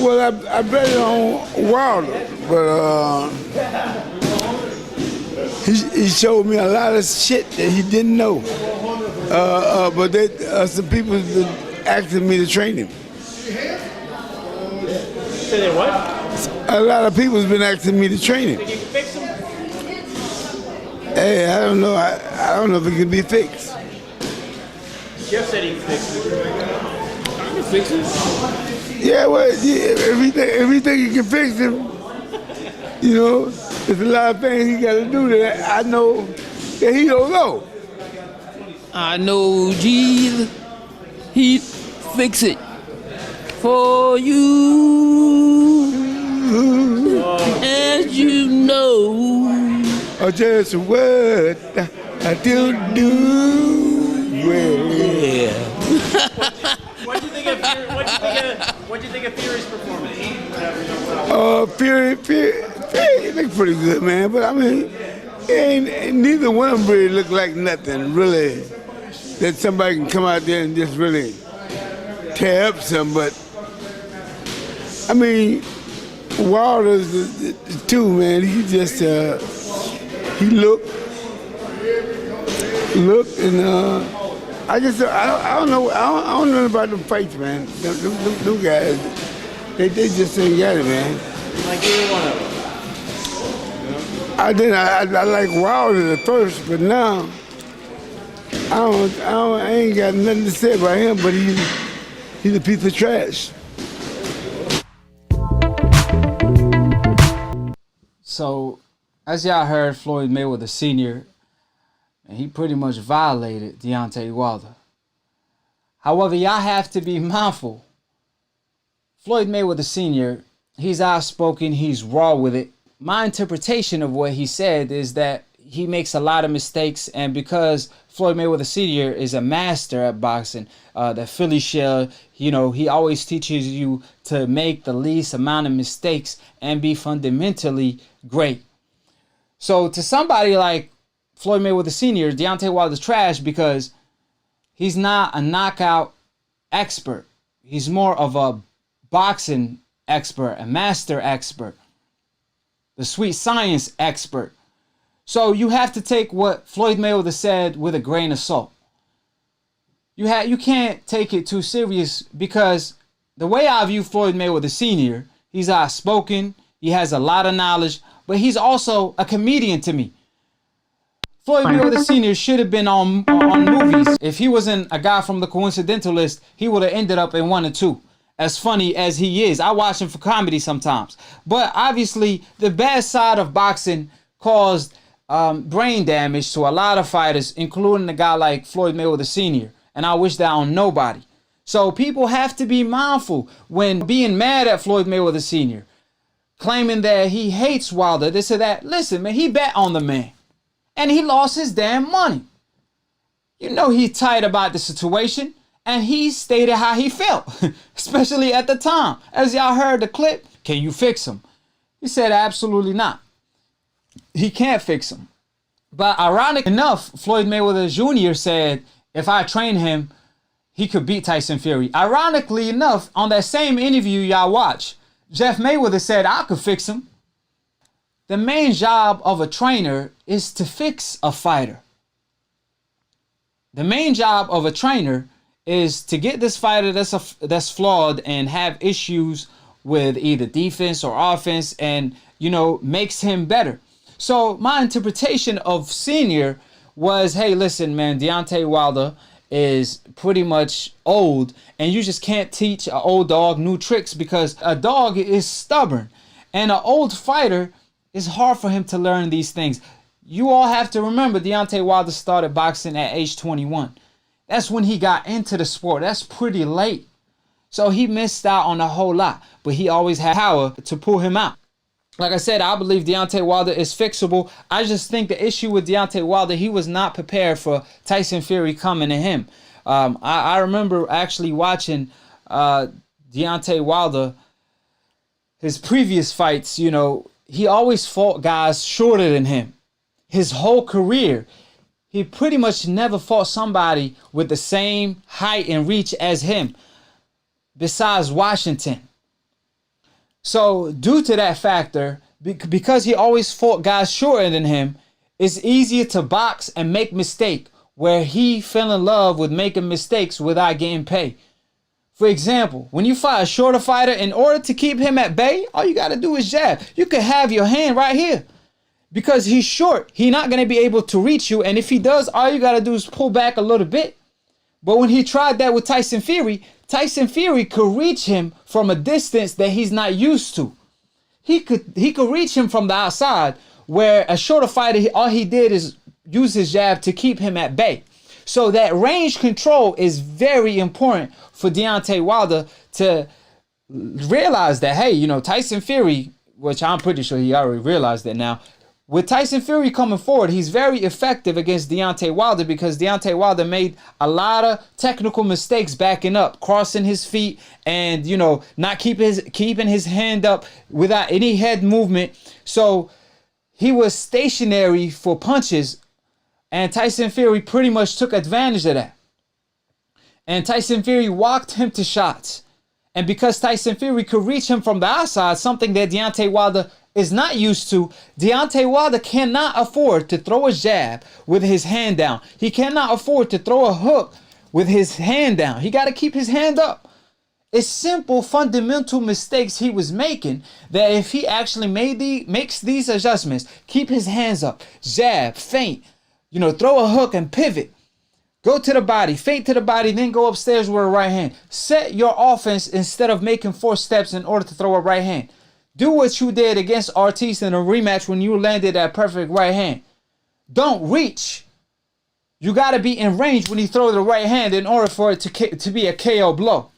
Well, I bet it on Wilder, but he showed me a lot of shit that he didn't know. But some people have been asking me to train him. Say that what? A lot of people have been asking me to train him. Think you can fix him? Hey, I don't know. I don't know if it can be fixed. Jeff said he can fix it. I can fix it. Yeah, well, everything you can fix him. You know, there's a lot of things he got to do that I know that he don't know. I know Jesus, he fix it for you. As you know. Or just what I do. Well. What'd you think of Fury's performance? Fury, he looked pretty good, man. But I mean, neither one of them really looked like nothing, really, that somebody can come out there and just really tear up some. But I mean, Wilder's the two, man. He just he looked, and I don't know about them fights, man. Them guys, they just ain't got it, man. Like either one of them. I like Wilder at first, but now I ain't got nothing to say about him. But he's a piece of trash. So, as y'all heard, Floyd Mayweather Sr., and he pretty much violated Deontay Wilder. However, y'all have to be mindful. Floyd Mayweather Sr., he's outspoken, he's raw with it. My interpretation of what he said is that he makes a lot of mistakes, and because Floyd Mayweather Sr. is a master at boxing, the Philly shell, you know, he always teaches you to make the least amount of mistakes and be fundamentally great. So to somebody like Floyd Mayweather Sr., Deontay Wilder's trash because he's not a knockout expert. He's more of a boxing expert, a master expert, the sweet science expert. So you have to take what Floyd Mayweather said with a grain of salt. You can't take it too serious because the way I view Floyd Mayweather Sr., he's outspoken, he has a lot of knowledge, but he's also a comedian to me. Floyd Mayweather Sr. should have been on movies. If he wasn't a guy from The Coincidentalist, he would have ended up in 1 or 2. As funny as he is, I watch him for comedy sometimes. But obviously, the bad side of boxing caused brain damage to a lot of fighters, including a guy like Floyd Mayweather Sr. And I wish that on nobody. So people have to be mindful when being mad at Floyd Mayweather Sr., claiming that he hates Wilder, this or that. Listen, man, he bet on the man. And he lost his damn money. You know he's tight about the situation. And he stated how he felt, especially at the time. As y'all heard the clip, can you fix him? He said absolutely not. He can't fix him. But ironic enough, Floyd Mayweather Jr. said, if I train him, he could beat Tyson Fury. Ironically enough, on that same interview y'all watch, Jeff Mayweather said, I could fix him. The main job of a trainer is to fix a fighter. The main job of a trainer is to get this fighter that's flawed and have issues with either defense or offense and, you know, makes him better. So my interpretation of Senior was, hey, listen, man, Deontay Wilder is pretty much old and you just can't teach an old dog new tricks because a dog is stubborn and an old fighter is hard for him to learn these things. You all have to remember Deontay Wilder started boxing at age 21. That's when he got into the sport. That's pretty late. So he missed out on a whole lot. But he always had power to pull him out. Like I said, I believe Deontay Wilder is fixable. I just think the issue with Deontay Wilder, he was not prepared for Tyson Fury coming to him. I remember actually watching Deontay Wilder, his previous fights, you know, he always fought guys shorter than him. His whole career, he pretty much never fought somebody with the same height and reach as him, besides Washington. So due to that factor, because he always fought guys shorter than him, it's easier to box and make mistake where he fell in love with making mistakes without getting paid. For example, when you fight a shorter fighter, in order to keep him at bay, all you got to do is jab. You could have your hand right here. Because he's short, he's not going to be able to reach you. And if he does, all you got to do is pull back a little bit. But when he tried that with Tyson Fury could reach him from a distance that he's not used to. He could reach him from the outside, where a shorter fighter, all he did is use his jab to keep him at bay. So that range control is very important for Deontay Wilder to realize that, hey, you know, Tyson Fury, which I'm pretty sure he already realized that now, with Tyson Fury coming forward, he's very effective against Deontay Wilder because Deontay Wilder made a lot of technical mistakes backing up, crossing his feet, and, you know, not keeping his hand up without any head movement. So he was stationary for punches, and Tyson Fury pretty much took advantage of that. And Tyson Fury walked him to shots. And because Tyson Fury could reach him from the outside, something that Deontay Wilder is not used to, Deontay Wilder cannot afford to throw a jab with his hand down. He cannot afford to throw a hook with his hand down. He got to keep his hand up. It's simple, fundamental mistakes he was making that if he actually makes these adjustments, keep his hands up, jab, feint, you know, throw a hook and pivot. Go to the body, feint to the body, then go upstairs with a right hand. Set your offense instead of making 4 steps in order to throw a right hand. Do what you did against Ortiz in a rematch when you landed that perfect right hand. Don't reach. You got to be in range when you throw the right hand in order for it to be a KO blow.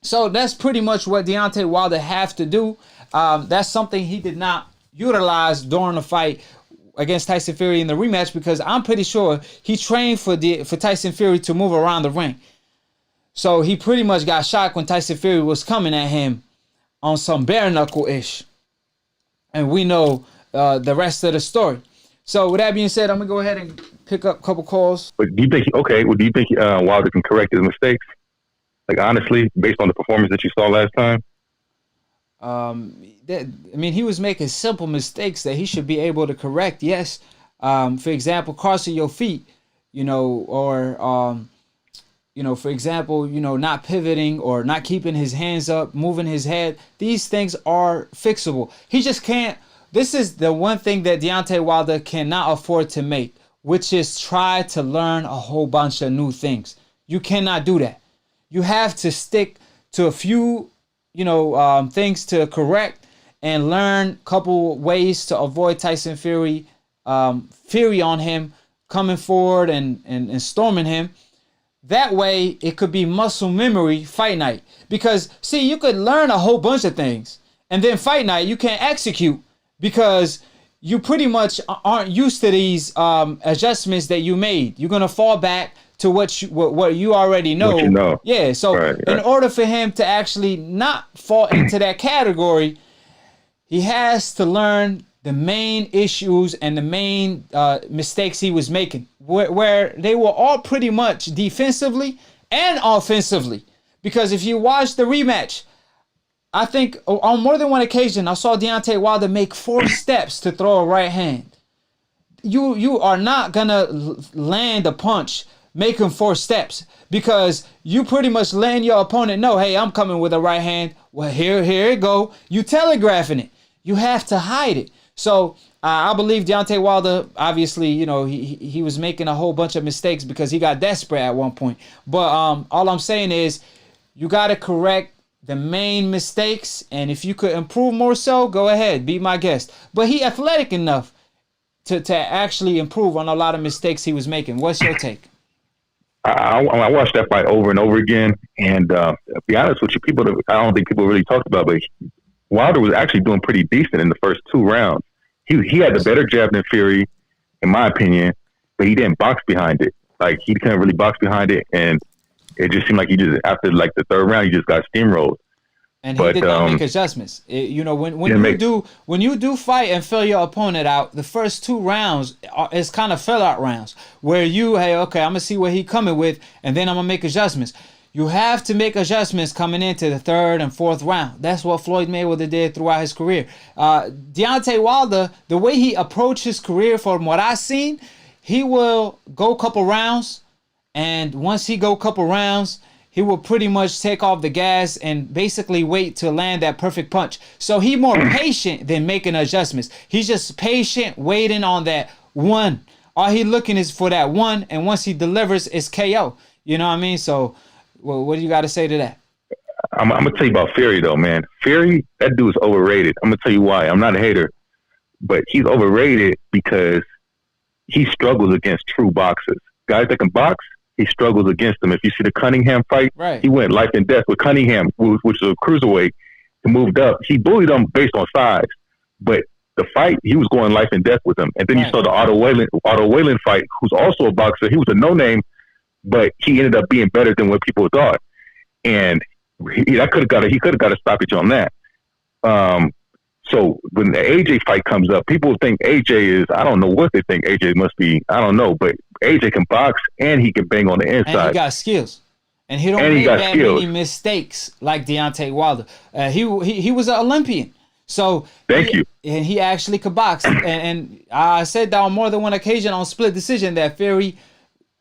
So that's pretty much what Deontay Wilder have to do. That's something he did not utilize during the fight against Tyson Fury in the rematch because I'm pretty sure he trained for Tyson Fury to move around the ring. So he pretty much got shocked when Tyson Fury was coming at him on some bare knuckle-ish. And we know the rest of the story. So with that being said, I'm going to go ahead and pick up a couple calls. But do you think Wilder can correct his mistakes? Like, honestly, based on the performance that you saw last time? He was making simple mistakes that he should be able to correct, yes. For example, crossing your feet, you know, or... for example, not pivoting or not keeping his hands up, moving his head. These things are fixable. He just can't. This is the one thing that Deontay Wilder cannot afford to make, which is try to learn a whole bunch of new things. You cannot do that. You have to stick to a few, things to correct and learn a couple ways to avoid Tyson Fury on him coming forward and storming him. That way, it could be muscle memory fight night. Because, see, you could learn a whole bunch of things. And then fight night, you can't execute because you pretty much aren't used to these adjustments that you made. You're going to fall back to what you already know. What you know. Yeah, so right. In order for him to actually not fall into that category, he has to learn the main issues and the main mistakes he was making, where they were all pretty much defensively and offensively. Because if you watch the rematch, I think on more than one occasion, I saw Deontay Wilder make 4 steps to throw a right hand. You are not going to land a punch making 4 steps because you pretty much letting your opponent know, hey, I'm coming with a right hand. Well, here it go. You telegraphing it. You have to hide it. So I believe Deontay Wilder, obviously, he was making a whole bunch of mistakes because he got desperate at one point. But all I'm saying is you got to correct the main mistakes. And if you could improve more so, go ahead, be my guest. But he athletic enough to actually improve on a lot of mistakes he was making. What's your take? I watched that fight over and over again. And to be honest with you, I don't think people really talked about it, but Wilder was actually doing pretty decent in the first 2 rounds. He had the better jab than Fury, in my opinion, but he didn't box behind it. Like, he couldn't really box behind it, and it just seemed like after the 3rd round, he just got steamrolled. And he did not make adjustments. When you do fight and fill your opponent out, the first 2 rounds is kind of fill out rounds where I'm gonna see what he coming with, and then I'm gonna make adjustments. you have to make adjustments coming into the third and fourth round. That's what Floyd Mayweather did throughout his career. Deontay Wilder, the way he approached his career, from what I've seen, he will go a couple rounds, and once he go a couple rounds, he will pretty much take off the gas and basically wait to land that perfect punch. So he more patient than making adjustments. He's just patient, waiting on that one. All he looking is for that one, and once he delivers, it's KO. You know what I mean? So, well, what do you got to say to that? I'm gonna tell you about Fury though, man. Fury, that dude's overrated. I'm gonna tell you why. I'm not a hater, but he's overrated because he struggles against true boxers. Guys that can box, he struggles against them. If you see the Cunningham fight, right, he went life and death with Cunningham, which is a cruiserweight. He moved up. He bullied him based on size, but the fight, he was going life and death with him. And then you saw the Otto Whalen fight, who's also a boxer. He was a no-name, but he ended up being better than what people thought. And he could have got a stoppage on that. So when the AJ fight comes up, people think AJ is, I don't know what they think AJ must be. I don't know, but AJ can box and he can bang on the inside. And he got skills. And he don't make that many mistakes like Deontay Wilder. He was an Olympian. So Thank you. And he actually could box. And I said that on more than one occasion on Split Decision that Fury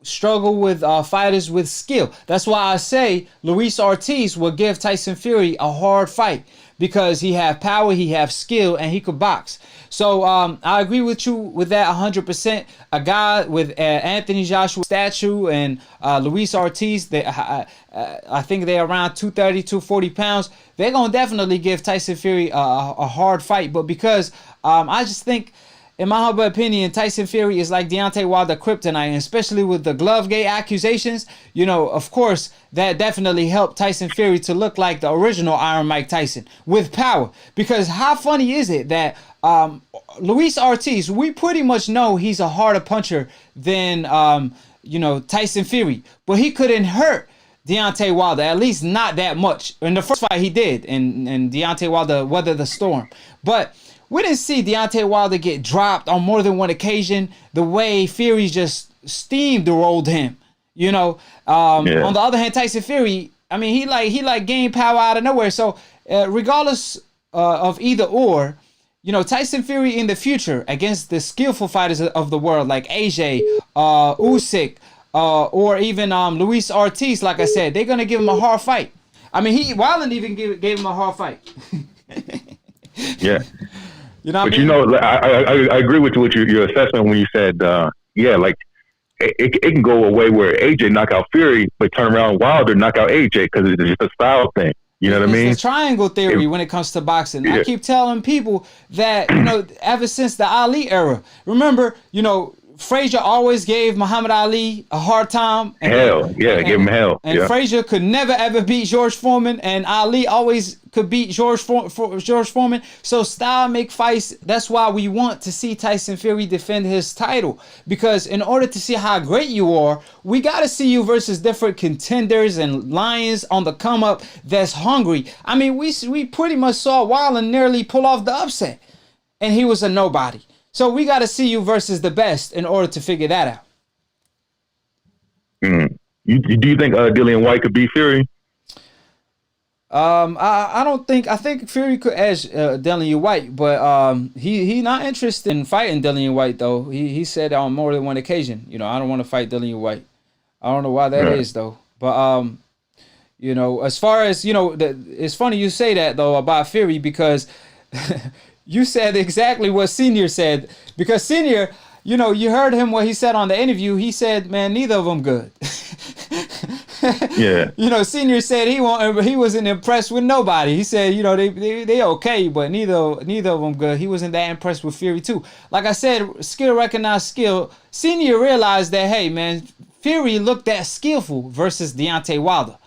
struggle with fighters with skill. That's why I say Luis Ortiz will give Tyson Fury a hard fight because he have power, he have skill, and he could box. So I agree with you with that 100%. A guy with Anthony Joshua's statue and Luis Ortiz, I think they're around 230, 240 pounds. They're going to definitely give Tyson Fury a hard fight. But because I just think, in my humble opinion, Tyson Fury is like Deontay Wilder kryptonite, and especially with the Glovegate accusations, you know, of course, that definitely helped Tyson Fury to look like the original Iron Mike Tyson with power. Because how funny is it that Luis Ortiz, we pretty much know he's a harder puncher than, Tyson Fury, but he couldn't hurt Deontay Wilder, at least not that much. In the first fight he did, and Deontay Wilder weathered the storm. But we didn't see Deontay Wilder get dropped on more than one occasion the way Fury just steamrolled him. You know, on the other hand, Tyson Fury, I mean, he gained power out of nowhere. So regardless of either or, you know, Tyson Fury in the future against the skillful fighters of the world like AJ, Usyk, or even Luis Ortiz, like I said, they're gonna give him a hard fight. I mean, Wilder even gave him a hard fight. Yeah. You know, but you know, I agree with your assessment when you said, like it can go away where AJ knock out Fury, but turn around Wilder knock out AJ because it's just a style thing. You know what I mean? It's a triangle theory when it comes to boxing. Yeah. I keep telling people that, you know, ever since the Ali era, remember, you know, Frazier always gave Muhammad Ali a hard time. Give him hell. And Frazier could never ever beat George Foreman, and Ali always could beat George Foreman. So style make fights. That's why we want to see Tyson Fury defend his title, because in order to see how great you are, we got to see you versus different contenders and lions on the come up that's hungry. I mean, we pretty much saw Wilder nearly pull off the upset, and he was a nobody. So we got to see you versus the best in order to figure that out. Do you think Dillian White could beat Fury? I don't think. I think Fury could edge Dillian White, but he not interested in fighting Dillian White though. He said on more than one occasion, you know, I don't want to fight Dillian White. I don't know why that is though, but you know, as far as, you know, it's funny you say that though about Fury, because you said exactly what Senior said, because Senior, you know, you heard him what he said on the interview. He said, "Man, neither of them good." Yeah. You know, Senior said he wasn't impressed with nobody. He said, you know, they okay, but neither of them good. He wasn't that impressed with Fury too. Like I said, skill recognized skill. Senior realized that, hey man, Fury looked that skillful versus Deontay Wilder.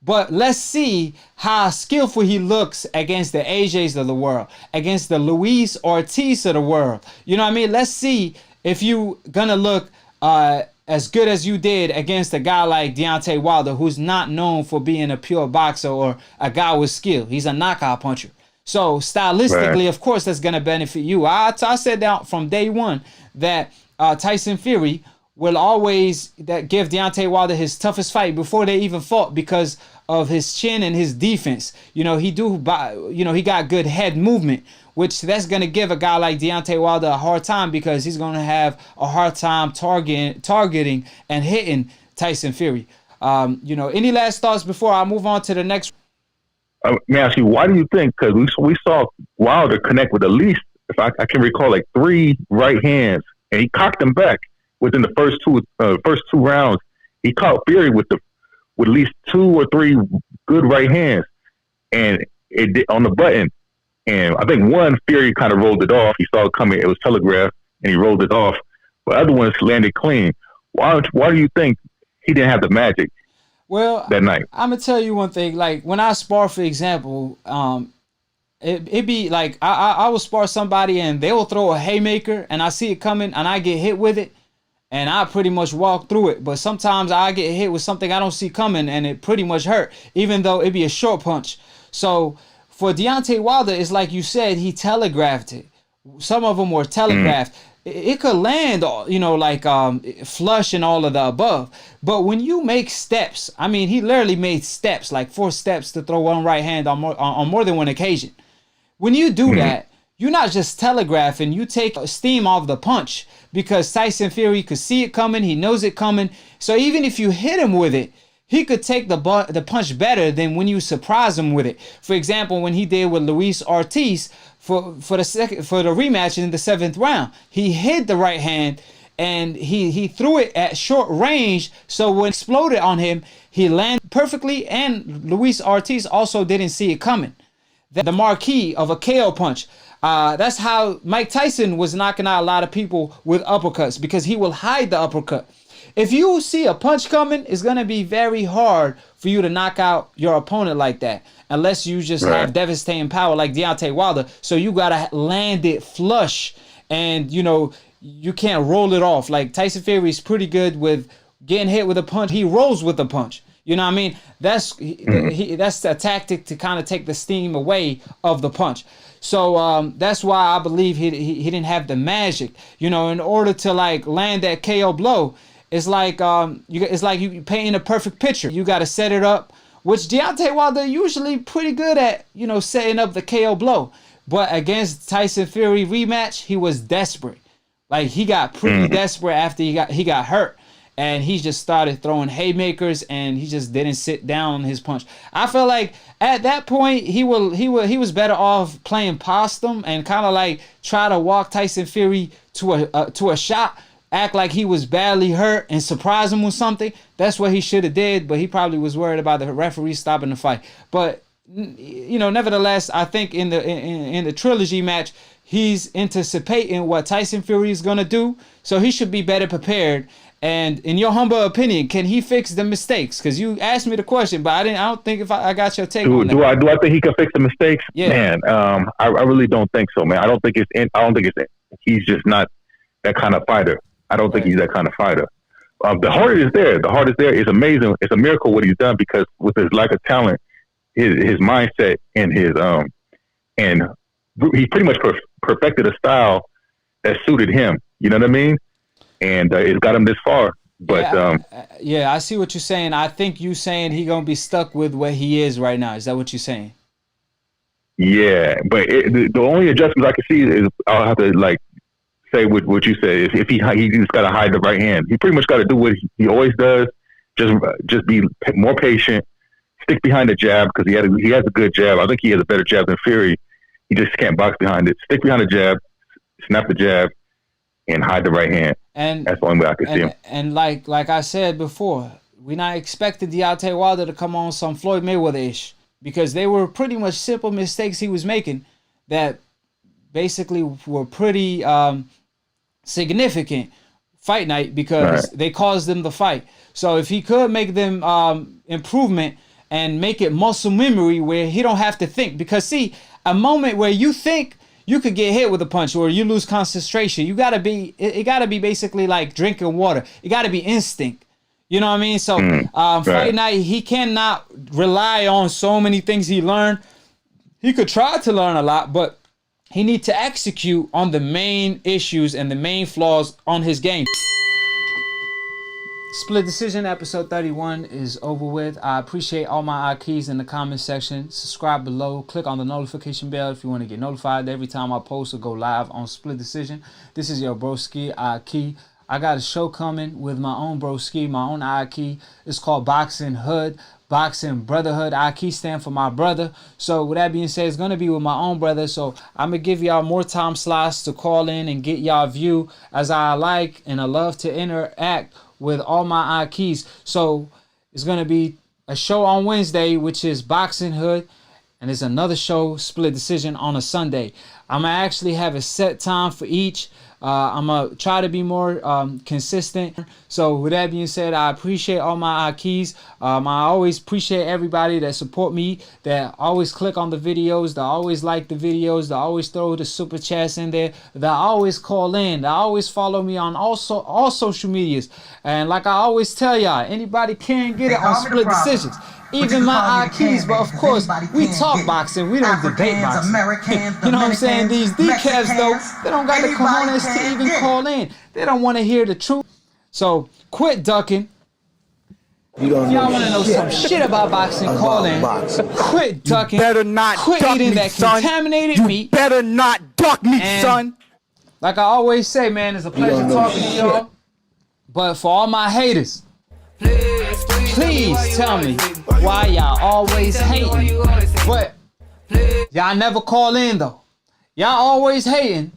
But let's see how skillful he looks against the AJs of the world, against the Luis Ortiz of the world. You know what I mean? Let's see if you gonna look as good as you did against a guy like Deontay Wilder, who's not known for being a pure boxer or a guy with skill. He's a knockout puncher. So stylistically, of course, that's gonna benefit you. I said that from day one that Tyson Fury will always that give Deontay Wilder his toughest fight before they even fought because of his chin and his defense. He got good head movement, which that's going to give a guy like Deontay Wilder a hard time because he's going to have a hard time targeting and hitting Tyson Fury. Any last thoughts before I move on to the next? Let me ask you, why do you think? Because we saw Wilder connect with at least, if I can recall, like 3 right hands, and he cocked them back within the first two rounds. He caught Fury with at least 2 or 3 good right hands, and it did on the button. And I think one, Fury kind of rolled it off. He saw it coming; it was telegraphed, and he rolled it off. But other ones landed clean. Why do you think he didn't have the magic? Well, that night, I'm gonna tell you one thing. Like when I spar, for example, it be like I will spar somebody and they will throw a haymaker and I see it coming and I get hit with it and I pretty much walk through it. But sometimes I get hit with something I don't see coming and it pretty much hurt, even though it be a short punch. So for Deontay Wilder, it's like you said, he telegraphed it. Some of them were telegraphed. It could land, flush and all of the above. But when you make steps, I mean, he literally made steps, like 4 steps to throw one right hand on more than one occasion. When you do that, you're not just telegraphing, you take steam off the punch because Tyson Fury could see it coming, he knows it coming. So even if you hit him with it, he could take the punch better than when you surprise him with it. For example, when he did with Luis Ortiz for the rematch in the 7th round, he hid the right hand and he threw it at short range. So when it exploded on him, he landed perfectly, and Luis Ortiz also didn't see it coming. The marquee of a KO punch. That's how Mike Tyson was knocking out a lot of people with uppercuts because he will hide the uppercut. If you see a punch coming, it's going to be very hard for you to knock out your opponent like that unless you just have devastating power like Deontay Wilder. So you got to land it flush and, you can't roll it off. Like Tyson Fury is pretty good with getting hit with a punch. He rolls with a punch. You know what I mean? That's a tactic to kind of take the steam away of the punch. So that's why I believe he didn't have the magic. In order to like land that KO blow, it's like you painting a perfect picture. You got to set it up, which Deontay Wilder usually pretty good at, setting up the KO blow. But against Tyson Fury rematch, he was desperate. Like he got pretty desperate after he got hurt. And he just started throwing haymakers, and he just didn't sit down on his punch. I feel like at that point he was better off playing possum and kind of like try to walk Tyson Fury to a shot, act like he was badly hurt, and surprise him with something. That's what he should have did. But he probably was worried about the referee stopping the fight. But nevertheless, I think in the trilogy match, he's anticipating what Tyson Fury is gonna do, so he should be better prepared. And in your humble opinion, can he fix the mistakes? Because you asked me the question, but I don't think if I got your take on that. Do I think he can fix the mistakes? Yeah. Man, I really don't think so, man. I don't think he's just not that kind of fighter. I don't think he's that kind of fighter. The heart is there. The heart is there. It's amazing. It's a miracle what he's done because with his lack of talent, his mindset and and he pretty much perfected a style that suited him. You know what I mean? And it's got him this far. But I see what you're saying. I think you saying he gonna be stuck with what he is right now. Is that what you're saying? Yeah, but the only adjustments I can see is I'll have to like say what you say. If he just got to hide the right hand. He pretty much got to do what he always does. Just be more patient. Stick behind the jab because he has a good jab. I think he has a better jab than Fury. He just can't box behind it. Stick behind the jab, snap the jab, and hide the right hand. And that's the only way I can see him. And like I said before, we're not expecting Deontay Wilder to come on some Floyd Mayweather-ish because they were pretty much simple mistakes he was making that basically were pretty significant fight night because they caused them the fight. So if he could make them improvement and make it muscle memory where he don't have to think, because see, a moment where you think you could get hit with a punch or you lose concentration, it gotta be basically like drinking water. It gotta be instinct. You know what I mean? So fight night, he cannot rely on so many things he learned. He could try to learn a lot, but he needs to execute on the main issues and the main flaws on his game. Split Decision episode 31 is over with. I appreciate all my Akhis in the comment section. Subscribe below. Click on the notification bell if you want to get notified every time I post or go live on Split Decision. This is your broski, Akhi. I got a show coming with my own broski, my own Akhi. It's called Boxing Hood. Boxing Brotherhood. Akhi stand for my brother. So with that being said, it's going to be with my own brother. So I'm going to give y'all more time slots to call in and get y'all view, as I like and I love to interact with all my Akhis. So it's going to be a show on Wednesday, which is Boxing Hood. And there's another show, Split Decision, on a Sunday. I'm going to actually have a set time for each. I'm going to try to be more consistent. So with that being said, I appreciate all my Akhis. I always appreciate everybody that support me, that always click on the videos, that always like the videos, that always throw the super chats in there, that always call in, that always follow me on all social medias. And like I always tell y'all, anybody can get it on Split Decisions. Even my Akhis, but of course, we talk boxing, we don't debate boxing. You know what I'm saying? These decals, though, they don't got the cojones to even call in. They don't want to hear the truth. So, quit ducking. If y'all want to know some shit about boxing, call in. Quit ducking. You better not quit duck eating me, that son. contaminated meat. You better not duck me, And son. like I always say, man, it's a pleasure talking to y'all. But for all my haters, please tell me why y'all always hating, but y'all never call in though. Y'all always hating,